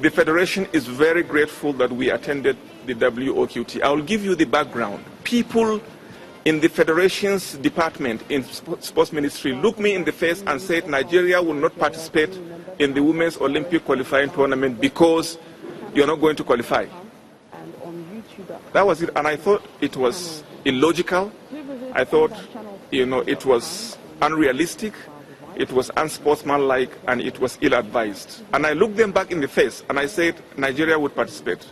the Federation is very grateful that we attended the WOQT. I will give you the background. People in the Federation's department in Sports Ministry looked me in the face and said Nigeria will not participate in the Women's Olympic qualifying tournament because you're not going to qualify. That was it, and I thought it was illogical. I thought, it was unrealistic, it was unsportsmanlike, and it was ill-advised. And I looked them back in the face, and I said Nigeria would participate.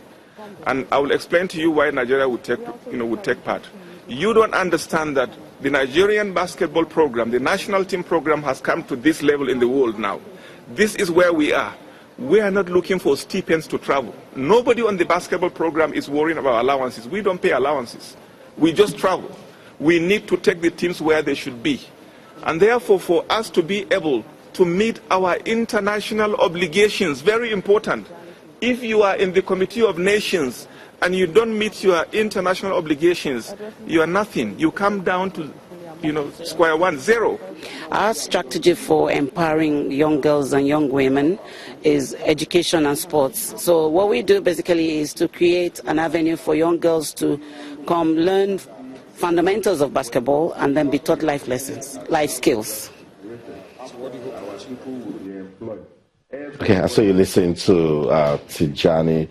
And I will explain to you why Nigeria would take part. You don't understand that the Nigerian basketball program, the national team program, has come to this level in the world now. This is where we are. We are not looking for stipends to travel. Nobody on the basketball program is worrying about allowances. We don't pay allowances. We just travel. We need to take the teams where they should be. And therefore, for us to be able to meet our international obligations, very important. If you are in the Committee of Nations and you don't meet your international obligations, you are nothing. You come down to square one, zero. Our strategy for empowering young girls and young women is education and sports. So what we do basically is to create an avenue for young girls to come learn fundamentals of basketball and then be taught life lessons, life skills. Okay, so you listen to Tijani,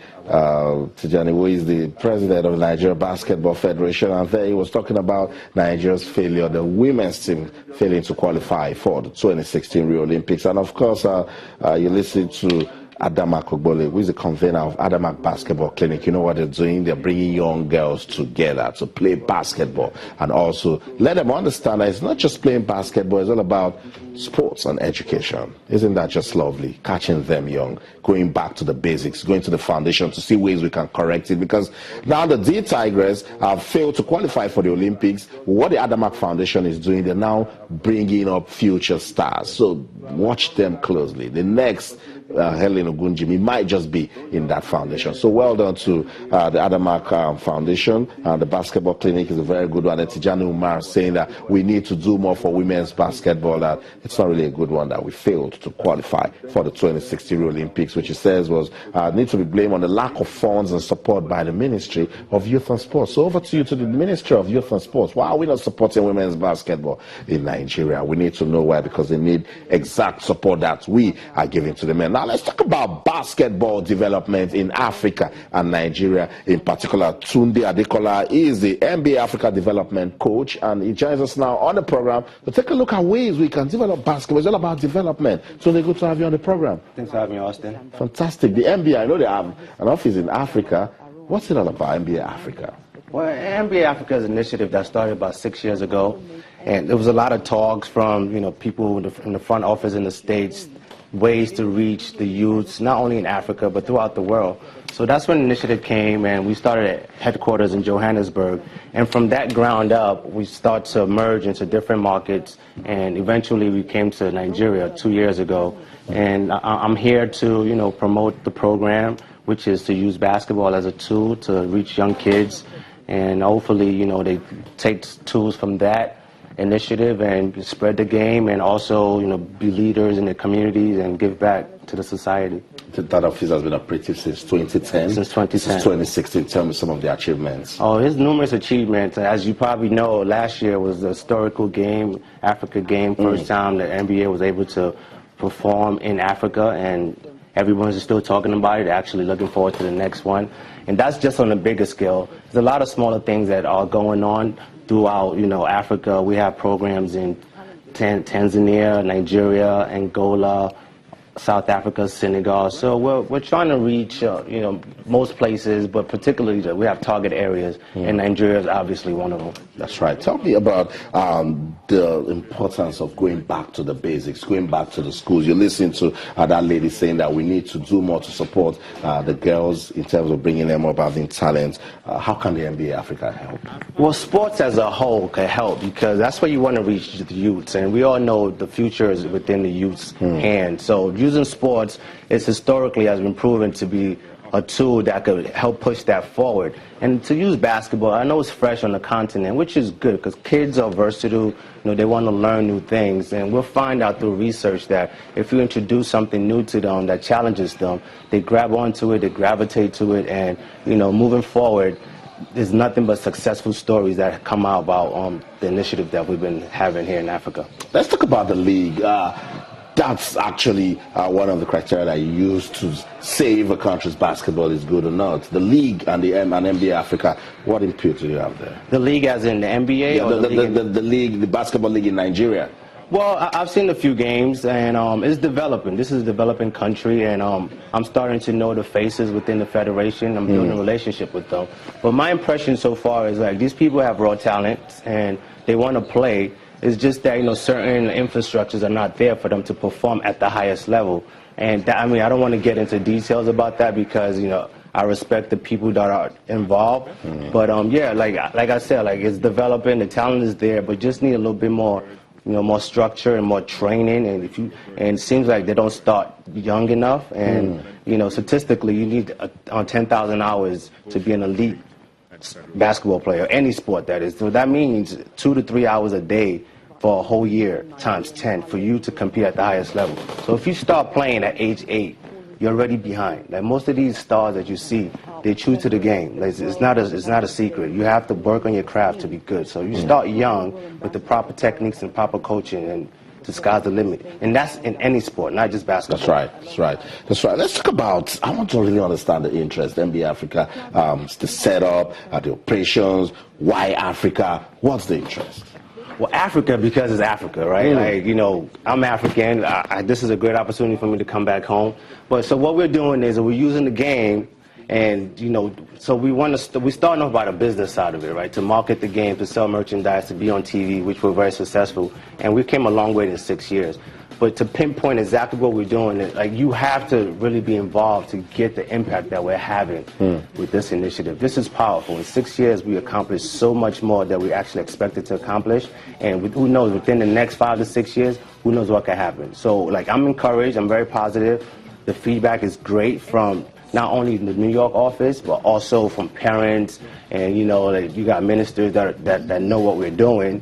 who is the president of the Nigeria Basketball Federation, and there he was talking about Nigeria's failure, the women's team failing to qualify for the 2016 Rio Olympics. And of course, you listen to Adamak Ogbole, who is the convener of Adamak Basketball Clinic. You know what they're doing? They're bringing young girls together to play basketball and also let them understand that it's not just playing basketball, it's all about sports and education. Isn't that just lovely? Catching them young, going back to the basics, going to the foundation to see ways we can correct it. Because now the D Tigers have failed to qualify for the Olympics. What the Adamak Foundation is doing, they're now bringing up future stars. So watch them closely. The next Helen Ogunjimi might just be in that foundation. So well done to the Adamak Foundation. The basketball clinic is a very good one. And Tijani Umar saying that we need to do more for women's basketball. That it's not really a good one that we failed to qualify for the 2016 Olympics, which he says was need to be blamed on the lack of funds and support by the Ministry of Youth and Sports. So over to you, to the Ministry of Youth and Sports. Why are we not supporting women's basketball in Nigeria? We need to know why, because they need exact support that we are giving to the men. Now let's talk about basketball development in Africa and Nigeria in particular. Tunde Adekola is the NBA Africa Development Coach, and he joins us now on the program to take a look at ways we can develop basketball. It's all about development. Tunde, good to have you on the program. Thanks for having me, Austin. Fantastic. The NBA, I know they have an office in Africa. What's it all about, NBA Africa? Well, NBA Africa is an initiative that started about 6 years ago, and there was a lot of talks from people in the front office in the States, ways to reach the youths, not only in Africa, but throughout the world. So that's when the initiative came, and we started at headquarters in Johannesburg. And from that ground up, we started to merge into different markets, and eventually we came to Nigeria 2 years ago. And I'm here to, promote the program, which is to use basketball as a tool to reach young kids. And hopefully, they take tools from that initiative and spread the game, and also be leaders in the communities and give back to the society. That office has been operative since 2010. Since 2010. Since 2016. Tell me some of the achievements. Oh, there's numerous achievements. As you probably know, last year was the historical game, Africa game, first time the NBA was able to perform in Africa, and everyone's still talking about it, actually looking forward to the next one. And that's just on a bigger scale. There's a lot of smaller things that are going on throughout, Africa. We have programs in Tanzania, Nigeria, Angola, South Africa, Senegal. So we're trying to reach, most places, but particularly we have target areas, and Nigeria is obviously one of them. That's right. Tell me about the importance of going back to the basics, going back to the schools. You listen to that lady saying that we need to do more to support the girls in terms of bringing them up, having talent. How can the NBA Africa help? Well, sports as a whole can help, because that's where you want to reach the youths, and we all know the future is within the youth's hands. So using sports, historically has been proven to be a tool that could help push that forward. And to use basketball, I know it's fresh on the continent, which is good because kids are versatile. They want to learn new things, and we'll find out through research that if you introduce something new to them that challenges them, they grab onto it, they gravitate to it, and moving forward, there's nothing but successful stories that come out about the initiative that we've been having here in Africa. Let's talk about the league. That's actually one of the criteria that you use to say if a country's basketball is good or not. The league and the NBA Africa, what input do you have there? The league as in the NBA? Yeah, or the league, the basketball league in Nigeria. Well, I've seen a few games, and it's developing. This is a developing country, and I'm starting to know the faces within the federation. I'm building a relationship with them. But my impression so far is like these people have raw talent, and they want to play. It's just that, certain infrastructures are not there for them to perform at the highest level. And I don't want to get into details about that because, I respect the people that are involved. But, yeah, like I said, it's developing, the talent is there, but just need a little bit more, more structure and more training. And it seems like they don't start young enough. And, statistically, you need 10,000 hours to be an elite basketball player, any sport that is. So that means 2 to 3 hours a day for a whole year times 10 for you to compete at the highest level. So if you start playing at age 8, you're already behind. Like most of these stars that you see, they're true to the game. It's not a secret. You have to work on your craft to be good. So you start young with the proper techniques and proper coaching, and the sky's the limit. And that's in any sport, not just basketball. That's right. Let's talk about, I want to really understand the interest, NBA Africa, the setup, the operations, why Africa, what's the interest? Well, Africa, because it's Africa, right? I'm African. This is a great opportunity for me to come back home. But so what we're doing is we're using the game. And, so we're starting off by the business side of it, right? To market the game, to sell merchandise, to be on TV, which we're very successful. And we came a long way in 6 years. But to pinpoint exactly what we're doing, you have to really be involved to get the impact that we're having with this initiative. This is powerful. In 6 years, we accomplished so much more than we actually expected to accomplish. And who knows, within the next 5 to 6 years, who knows what can happen. So, I'm encouraged. I'm very positive. The feedback is great from not only in the New York office, but also from parents, and you got ministers that know what we're doing.